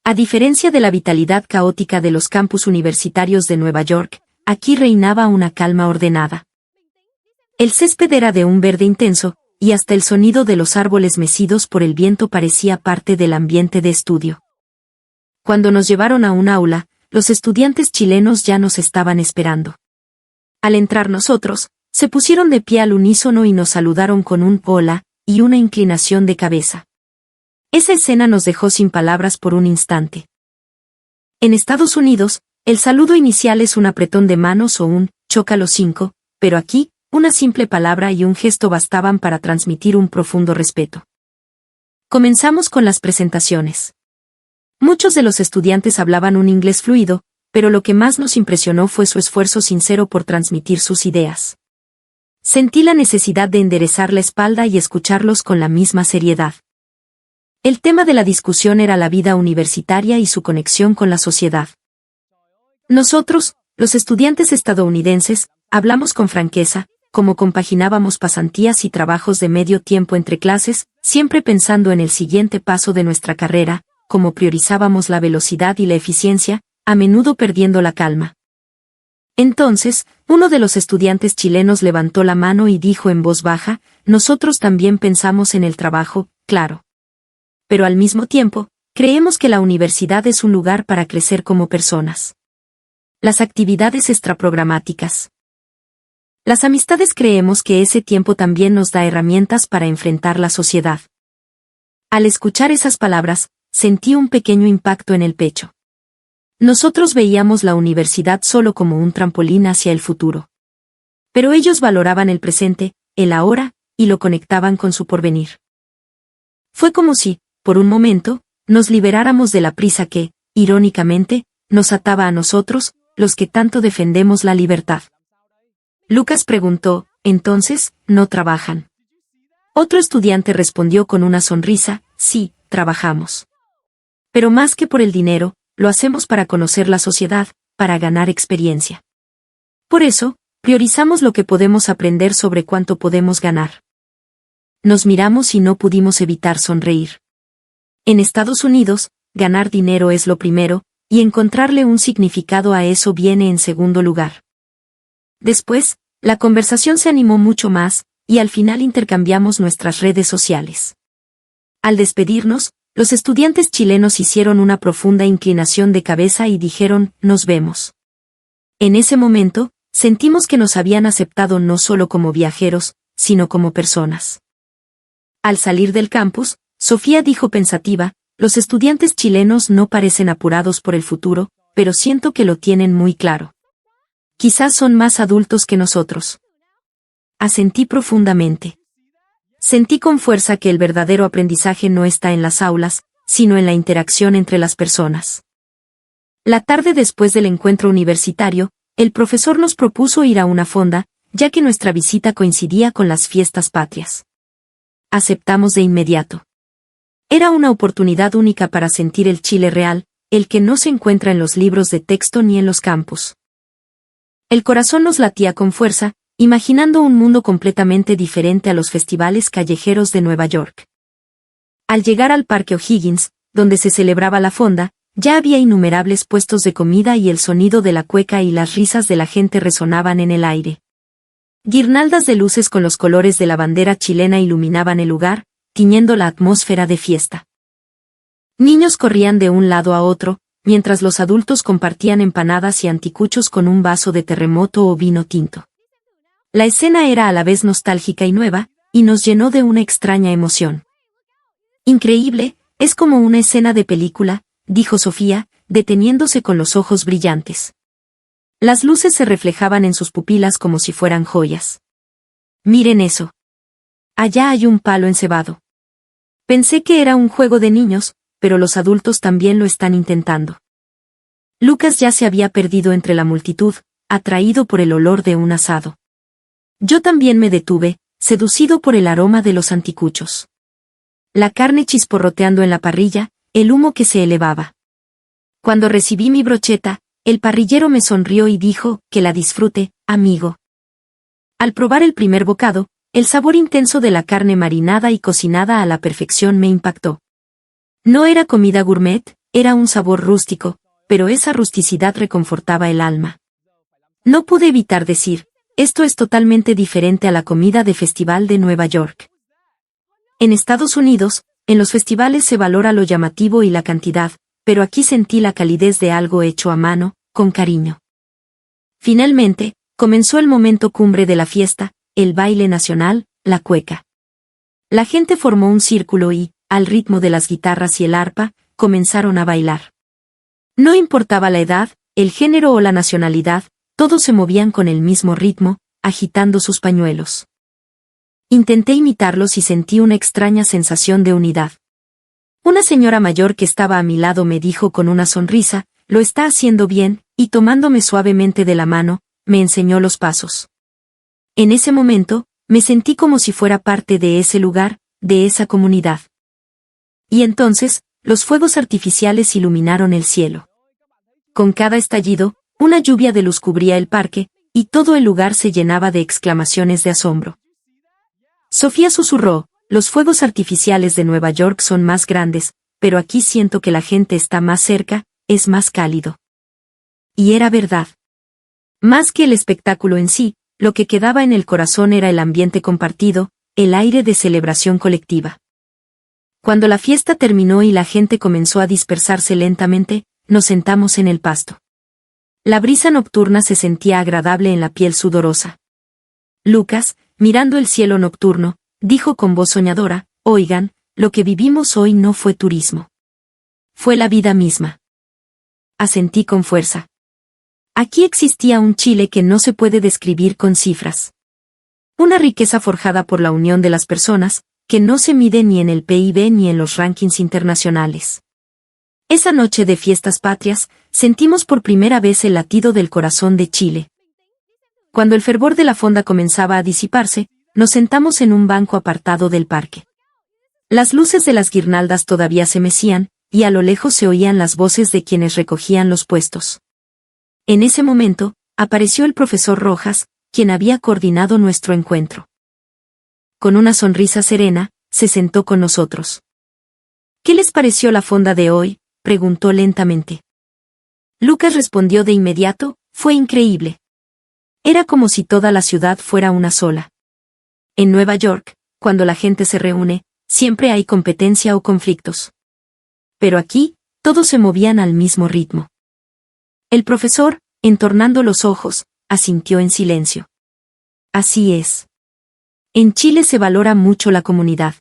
A diferencia de la vitalidad caótica de los campus universitarios de Nueva York, aquí reinaba una calma ordenada. El césped era de un verde intenso, y hasta el sonido de los árboles mecidos por el viento parecía parte del ambiente de estudio. Cuando nos llevaron a un aula, los estudiantes chilenos ya nos estaban esperando. Al entrar nosotros, se pusieron de pie al unísono y nos saludaron con un hola y una inclinación de cabeza. Esa escena nos dejó sin palabras por un instante. En Estados Unidos, el saludo inicial es un apretón de manos o un choca los cinco, pero aquí, una simple palabra y un gesto bastaban para transmitir un profundo respeto. Comenzamos con las presentaciones. Muchos de los estudiantes hablaban un inglés fluido, pero lo que más nos impresionó fue su esfuerzo sincero por transmitir sus ideas. Sentí la necesidad de enderezar la espalda y escucharlos con la misma seriedad. El tema de la discusión era la vida universitaria y su conexión con la sociedad. Nosotros, los estudiantes estadounidenses, hablamos con franqueza, cómo compaginábamos pasantías y trabajos de medio tiempo entre clases, siempre pensando en el siguiente paso de nuestra carrera, cómo priorizábamos la velocidad y la eficiencia, a menudo perdiendo la calma. Entonces, uno de los estudiantes chilenos levantó la mano y dijo en voz baja: nosotros también pensamos en el trabajo, claro. Pero al mismo tiempo, creemos que la universidad es un lugar para crecer como personas. Las actividades extraprogramáticas. Las amistades, creemos que ese tiempo también nos da herramientas para enfrentar la sociedad. Al escuchar esas palabras, sentí un pequeño impacto en el pecho. Nosotros veíamos la universidad solo como un trampolín hacia el futuro. Pero ellos valoraban el presente, el ahora, y lo conectaban con su porvenir. Fue como si, por un momento, nos liberáramos de la prisa que, irónicamente, nos ataba a nosotros, los que tanto defendemos la libertad. Lucas preguntó: ¿entonces, no trabajan? Otro estudiante respondió con una sonrisa: sí, trabajamos. Pero más que por el dinero, lo hacemos para conocer la sociedad, para ganar experiencia. Por eso, priorizamos lo que podemos aprender sobre cuánto podemos ganar. Nos miramos y no pudimos evitar sonreír. En Estados Unidos, ganar dinero es lo primero, y encontrarle un significado a eso viene en segundo lugar. Después, la conversación se animó mucho más, y al final intercambiamos nuestras redes sociales. Al despedirnos, los estudiantes chilenos hicieron una profunda inclinación de cabeza y dijeron: nos vemos. En ese momento, sentimos que nos habían aceptado no solo como viajeros, sino como personas. Al salir del campus, Sofía dijo pensativa: los estudiantes chilenos no parecen apurados por el futuro, pero siento que lo tienen muy claro. Quizás son más adultos que nosotros. Asentí profundamente. Sentí con fuerza que el verdadero aprendizaje no está en las aulas, sino en la interacción entre las personas. La tarde después del encuentro universitario, el profesor nos propuso ir a una fonda, ya que nuestra visita coincidía con las fiestas patrias. Aceptamos de inmediato. Era una oportunidad única para sentir el Chile real, el que no se encuentra en los libros de texto ni en los campus. El corazón nos latía con fuerza, imaginando un mundo completamente diferente a los festivales callejeros de Nueva York. Al llegar al Parque O'Higgins, donde se celebraba la fonda, ya había innumerables puestos de comida y el sonido de la cueca y las risas de la gente resonaban en el aire. Guirnaldas de luces con los colores de la bandera chilena iluminaban el lugar, tiñendo la atmósfera de fiesta. Niños corrían de un lado a otro, mientras los adultos compartían empanadas y anticuchos con un vaso de terremoto o vino tinto. La escena era a la vez nostálgica y nueva, y nos llenó de una extraña emoción. Increíble, es como una escena de película, dijo Sofía, deteniéndose con los ojos brillantes. Las luces se reflejaban en sus pupilas como si fueran joyas. Miren eso. Allá hay un palo encebado. Pensé que era un juego de niños, pero los adultos también lo están intentando. Lucas ya se había perdido entre la multitud, atraído por el olor de un asado. Yo también me detuve, seducido por el aroma de los anticuchos. La carne chisporroteando en la parrilla, el humo que se elevaba. Cuando recibí mi brocheta, el parrillero me sonrió y dijo, que la disfrute, amigo. Al probar el primer bocado, el sabor intenso de la carne marinada y cocinada a la perfección me impactó. No era comida gourmet, era un sabor rústico, pero esa rusticidad reconfortaba el alma. No pude evitar decir, esto es totalmente diferente a la comida de festival de Nueva York. En Estados Unidos, en los festivales se valora lo llamativo y la cantidad, pero aquí sentí la calidez de algo hecho a mano, con cariño. Finalmente, comenzó el momento cumbre de la fiesta, el baile nacional, la cueca. La gente formó un círculo y, al ritmo de las guitarras y el arpa, comenzaron a bailar. No importaba la edad, el género o la nacionalidad, todos se movían con el mismo ritmo, agitando sus pañuelos. Intenté imitarlos y sentí una extraña sensación de unidad. Una señora mayor que estaba a mi lado me dijo con una sonrisa, lo está haciendo bien, y tomándome suavemente de la mano, me enseñó los pasos. En ese momento, me sentí como si fuera parte de ese lugar, de esa comunidad. Y entonces, los fuegos artificiales iluminaron el cielo. Con cada estallido, una lluvia de luz cubría el parque, y todo el lugar se llenaba de exclamaciones de asombro. Sofía susurró, los fuegos artificiales de Nueva York son más grandes, pero aquí siento que la gente está más cerca, es más cálido. Y era verdad. Más que el espectáculo en sí, lo que quedaba en el corazón era el ambiente compartido, el aire de celebración colectiva. Cuando la fiesta terminó y la gente comenzó a dispersarse lentamente, nos sentamos en el pasto. La brisa nocturna se sentía agradable en la piel sudorosa. Lucas, mirando el cielo nocturno, dijo con voz soñadora, oigan, lo que vivimos hoy no fue turismo. Fue la vida misma. Asentí con fuerza. Aquí existía un Chile que no se puede describir con cifras. Una riqueza forjada por la unión de las personas, que no se mide ni en el PIB ni en los rankings internacionales. Esa noche de fiestas patrias, sentimos por primera vez el latido del corazón de Chile. Cuando el fervor de la fonda comenzaba a disiparse, nos sentamos en un banco apartado del parque. Las luces de las guirnaldas todavía se mecían, y a lo lejos se oían las voces de quienes recogían los puestos. En ese momento, apareció el profesor Rojas, quien había coordinado nuestro encuentro. Con una sonrisa serena, se sentó con nosotros. ¿Qué les pareció la fonda de hoy?, preguntó lentamente. Lucas respondió de inmediato, fue increíble. Era como si toda la ciudad fuera una sola. En Nueva York, cuando la gente se reúne, siempre hay competencia o conflictos. Pero aquí, todos se movían al mismo ritmo. El profesor, entornando los ojos, asintió en silencio. Así es. En Chile se valora mucho la comunidad.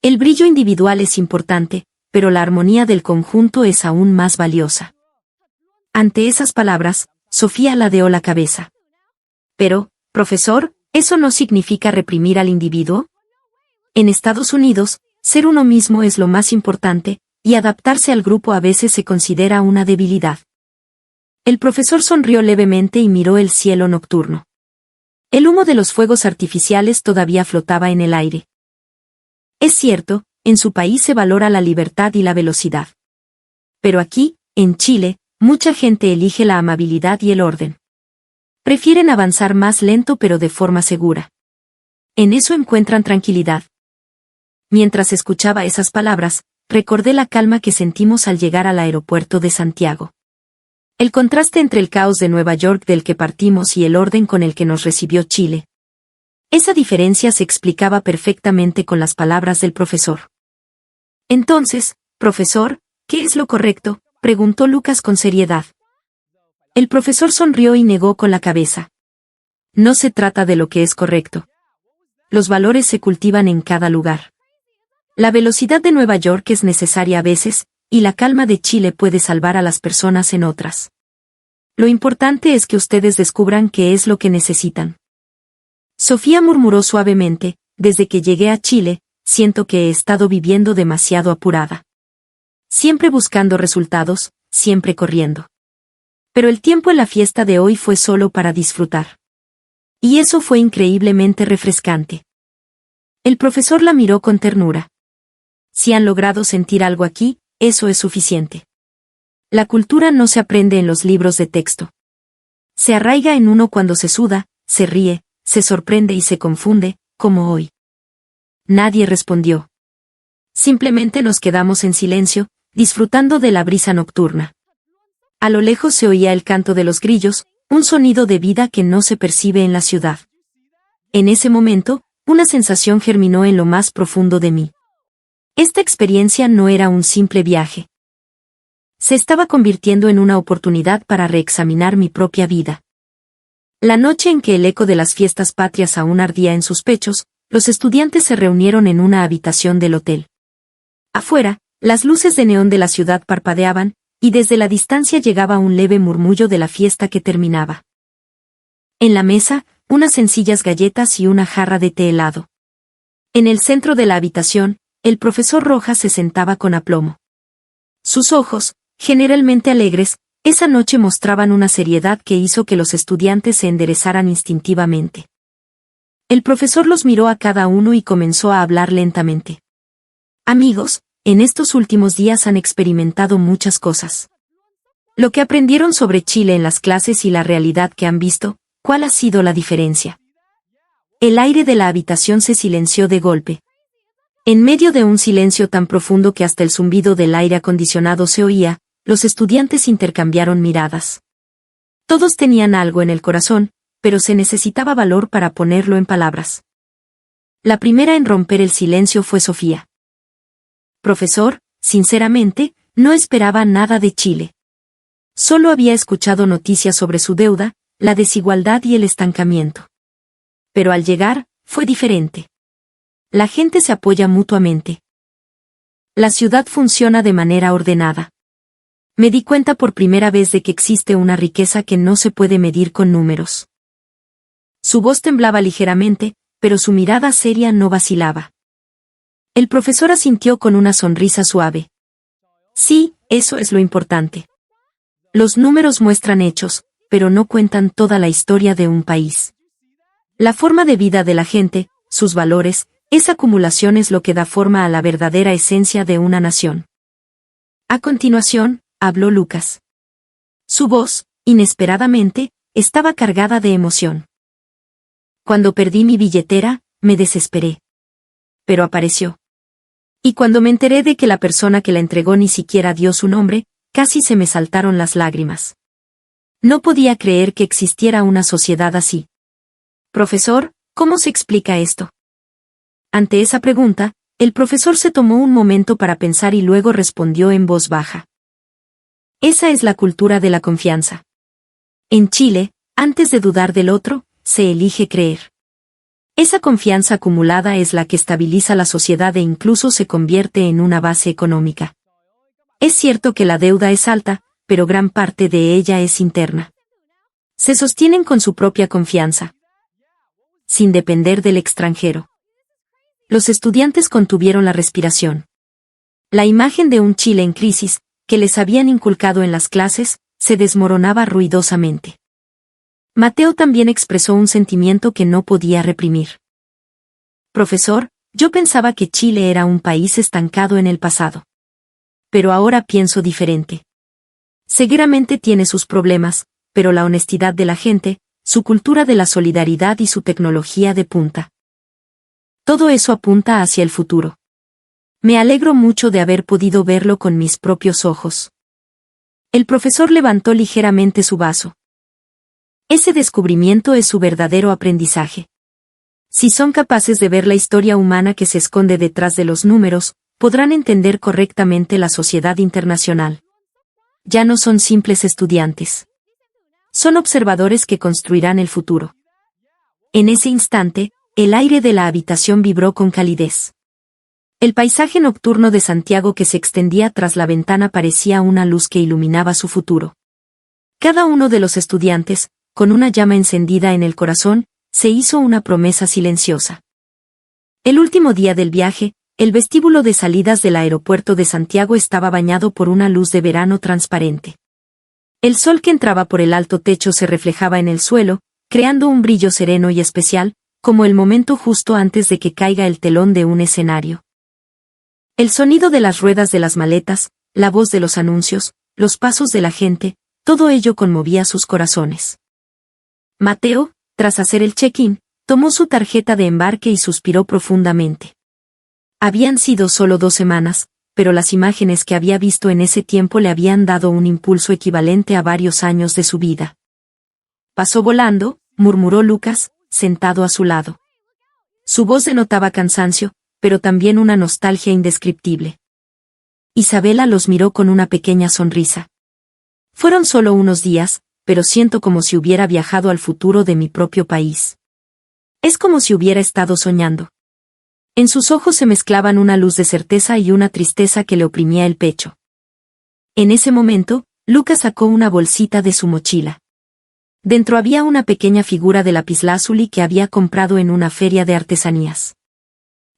El brillo individual es importante, pero la armonía del conjunto es aún más valiosa. Ante esas palabras, Sofía ladeó la cabeza. Pero, profesor, ¿eso no significa reprimir al individuo? En Estados Unidos, ser uno mismo es lo más importante, y adaptarse al grupo a veces se considera una debilidad. El profesor sonrió levemente y miró el cielo nocturno. El humo de los fuegos artificiales todavía flotaba en el aire. Es cierto, en su país se valora la libertad y la velocidad. Pero aquí, en Chile, mucha gente elige la amabilidad y el orden. Prefieren avanzar más lento pero de forma segura. En eso encuentran tranquilidad. Mientras escuchaba esas palabras, recordé la calma que sentimos al llegar al aeropuerto de Santiago. El contraste entre el caos de Nueva York del que partimos y el orden con el que nos recibió Chile. Esa diferencia se explicaba perfectamente con las palabras del profesor. Entonces, profesor, ¿qué es lo correcto?, preguntó Lucas con seriedad. El profesor sonrió y negó con la cabeza. No se trata de lo que es correcto. Los valores se cultivan en cada lugar. La velocidad de Nueva York es necesaria a veces, y la calma de Chile puede salvar a las personas en otras. Lo importante es que ustedes descubran qué es lo que necesitan. Sofía murmuró suavemente, desde que llegué a Chile, siento que he estado viviendo demasiado apurada. Siempre buscando resultados, siempre corriendo. Pero el tiempo en la fiesta de hoy fue solo para disfrutar. Y eso fue increíblemente refrescante. El profesor la miró con ternura. Si han logrado sentir algo aquí, eso es suficiente. La cultura no se aprende en los libros de texto. Se arraiga en uno cuando se suda, se ríe, se sorprende y se confunde, como hoy. Nadie respondió. Simplemente nos quedamos en silencio, disfrutando de la brisa nocturna. A lo lejos se oía el canto de los grillos, un sonido de vida que no se percibe en la ciudad. En ese momento, una sensación germinó en lo más profundo de mí. Esta experiencia no era un simple viaje. Se estaba convirtiendo en una oportunidad para reexaminar mi propia vida. La noche en que el eco de las fiestas patrias aún ardía en sus pechos, los estudiantes se reunieron en una habitación del hotel. Afuera, las luces de neón de la ciudad parpadeaban, y desde la distancia llegaba un leve murmullo de la fiesta que terminaba. En la mesa, unas sencillas galletas y una jarra de té helado. En el centro de la habitación, el profesor Rojas se sentaba con aplomo. Sus ojos, generalmente alegres, esa noche mostraban una seriedad que hizo que los estudiantes se enderezaran instintivamente. El profesor los miró a cada uno y comenzó a hablar lentamente. Amigos, en estos últimos días han experimentado muchas cosas. Lo que aprendieron sobre Chile en las clases y la realidad que han visto, ¿cuál ha sido la diferencia? El aire de la habitación se silenció de golpe. En medio de un silencio tan profundo que hasta el zumbido del aire acondicionado se oía, los estudiantes intercambiaron miradas. Todos tenían algo en el corazón, pero se necesitaba valor para ponerlo en palabras. La primera en romper el silencio fue Sofía. Profesor, sinceramente, no esperaba nada de Chile. Solo había escuchado noticias sobre su deuda, la desigualdad y el estancamiento. Pero al llegar, fue diferente. La gente se apoya mutuamente. La ciudad funciona de manera ordenada. Me di cuenta por primera vez de que existe una riqueza que no se puede medir con números. Su voz temblaba ligeramente, pero su mirada seria no vacilaba. El profesor asintió con una sonrisa suave. Sí, eso es lo importante. Los números muestran hechos, pero no cuentan toda la historia de un país. La forma de vida de la gente, sus valores, esa acumulación es lo que da forma a la verdadera esencia de una nación. A continuación, habló Lucas. Su voz, inesperadamente, estaba cargada de emoción. Cuando perdí mi billetera, me desesperé. Pero apareció. Y cuando me enteré de que la persona que la entregó ni siquiera dio su nombre, casi se me saltaron las lágrimas. No podía creer que existiera una sociedad así. Profesor, ¿cómo se explica esto? Ante esa pregunta, el profesor se tomó un momento para pensar y luego respondió en voz baja. Esa es la cultura de la confianza. En Chile, antes de dudar del otro, se elige creer. Esa confianza acumulada es la que estabiliza la sociedad e incluso se convierte en una base económica. Es cierto que la deuda es alta, pero gran parte de ella es interna. Se sostienen con su propia confianza, sin depender del extranjero. Los estudiantes contuvieron la respiración. La imagen de un Chile en crisis, que les habían inculcado en las clases, se desmoronaba ruidosamente. Mateo también expresó un sentimiento que no podía reprimir. Profesor, yo pensaba que Chile era un país estancado en el pasado. Pero ahora pienso diferente. Seguramente tiene sus problemas, pero la honestidad de la gente, su cultura de la solidaridad y su tecnología de punta. Todo eso apunta hacia el futuro. Me alegro mucho de haber podido verlo con mis propios ojos. El profesor levantó ligeramente su vaso. Ese descubrimiento es su verdadero aprendizaje. Si son capaces de ver la historia humana que se esconde detrás de los números, podrán entender correctamente la sociedad internacional. Ya no son simples estudiantes. Son observadores que construirán el futuro. En ese instante, el aire de la habitación vibró con calidez. El paisaje nocturno de Santiago que se extendía tras la ventana parecía una luz que iluminaba su futuro. Cada uno de los estudiantes, con una llama encendida en el corazón, se hizo una promesa silenciosa. El último día del viaje, el vestíbulo de salidas del aeropuerto de Santiago estaba bañado por una luz de verano transparente. El sol que entraba por el alto techo se reflejaba en el suelo, creando un brillo sereno y especial, como el momento justo antes de que caiga el telón de un escenario. El sonido de las ruedas de las maletas, la voz de los anuncios, los pasos de la gente, todo ello conmovía sus corazones. Mateo, tras hacer el check-in, tomó su tarjeta de embarque y suspiró profundamente. Habían sido solo 2 semanas, pero las imágenes que había visto en ese tiempo le habían dado un impulso equivalente a varios años de su vida. Pasó volando, murmuró Lucas, sentado a su lado. Su voz denotaba cansancio, pero también una nostalgia indescriptible. Isabela los miró con una pequeña sonrisa. Fueron solo unos días, pero siento como si hubiera viajado al futuro de mi propio país. Es como si hubiera estado soñando. En sus ojos se mezclaban una luz de certeza y una tristeza que le oprimía el pecho. En ese momento, Lucas sacó una bolsita de su mochila. Dentro había una pequeña figura de lapislázuli que había comprado en una feria de artesanías.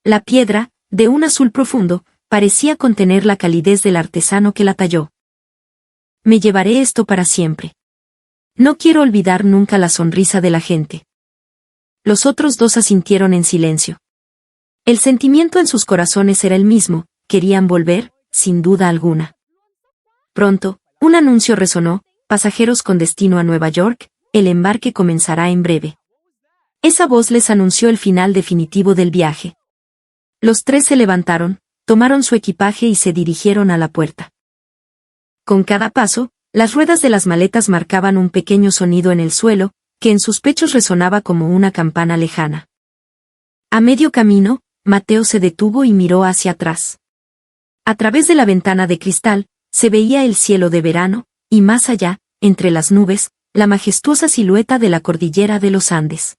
La piedra, de un azul profundo, parecía contener la calidez del artesano que la talló. Me llevaré esto para siempre. No quiero olvidar nunca la sonrisa de la gente. Los otros 2 asintieron en silencio. El sentimiento en sus corazones era el mismo, querían volver, sin duda alguna. Pronto, un anuncio resonó: pasajeros con destino a Nueva York, el embarque comenzará en breve. Esa voz les anunció el final definitivo del viaje. Los 3 se levantaron, tomaron su equipaje y se dirigieron a la puerta. Con cada paso, las ruedas de las maletas marcaban un pequeño sonido en el suelo, que en sus pechos resonaba como una campana lejana. A medio camino, Mateo se detuvo y miró hacia atrás. A través de la ventana de cristal, se veía el cielo de verano, y más allá, entre las nubes, la majestuosa silueta de la cordillera de los Andes.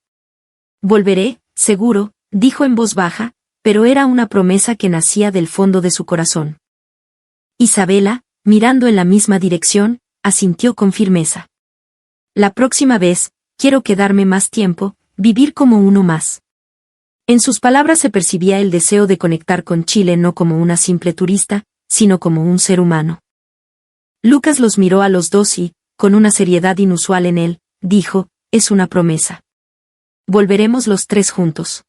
Volveré, seguro, dijo en voz baja, pero era una promesa que nacía del fondo de su corazón. Isabela, mirando en la misma dirección, asintió con firmeza. La próxima vez, quiero quedarme más tiempo, vivir como uno más. En sus palabras se percibía el deseo de conectar con Chile no como una simple turista, sino como un ser humano. Lucas los miró a los 2 y, con una seriedad inusual en él, dijo: es una promesa. Volveremos los 3 juntos.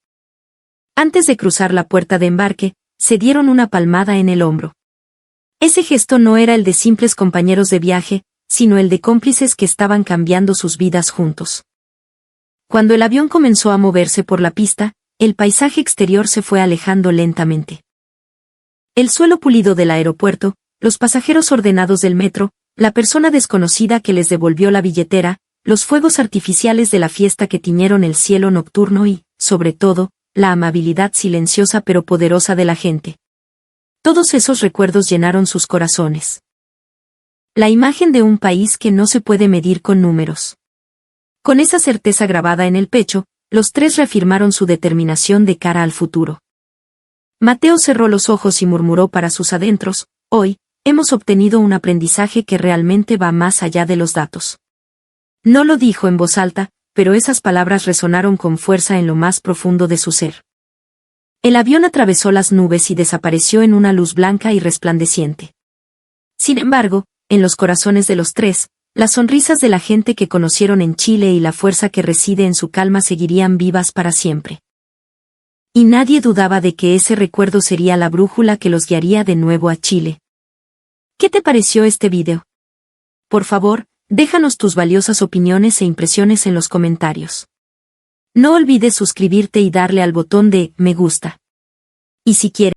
Antes de cruzar la puerta de embarque, se dieron una palmada en el hombro. Ese gesto no era el de simples compañeros de viaje, sino el de cómplices que estaban cambiando sus vidas juntos. Cuando el avión comenzó a moverse por la pista, el paisaje exterior se fue alejando lentamente. El suelo pulido del aeropuerto, los pasajeros ordenados del metro, la persona desconocida que les devolvió la billetera, los fuegos artificiales de la fiesta que tiñeron el cielo nocturno y, sobre todo, la amabilidad silenciosa pero poderosa de la gente. Todos esos recuerdos llenaron sus corazones. La imagen de un país que no se puede medir con números. Con esa certeza grabada en el pecho, los 3 reafirmaron su determinación de cara al futuro. Mateo cerró los ojos y murmuró para sus adentros: hoy, hemos obtenido un aprendizaje que realmente va más allá de los datos. No lo dijo en voz alta, pero esas palabras resonaron con fuerza en lo más profundo de su ser. El avión atravesó las nubes y desapareció en una luz blanca y resplandeciente. Sin embargo, en los corazones de los 3, las sonrisas de la gente que conocieron en Chile y la fuerza que reside en su calma seguirían vivas para siempre. Y nadie dudaba de que ese recuerdo sería la brújula que los guiaría de nuevo a Chile. ¿Qué te pareció este video? Por favor, déjanos tus valiosas opiniones e impresiones en los comentarios. No olvides suscribirte y darle al botón de me gusta. Y si quieres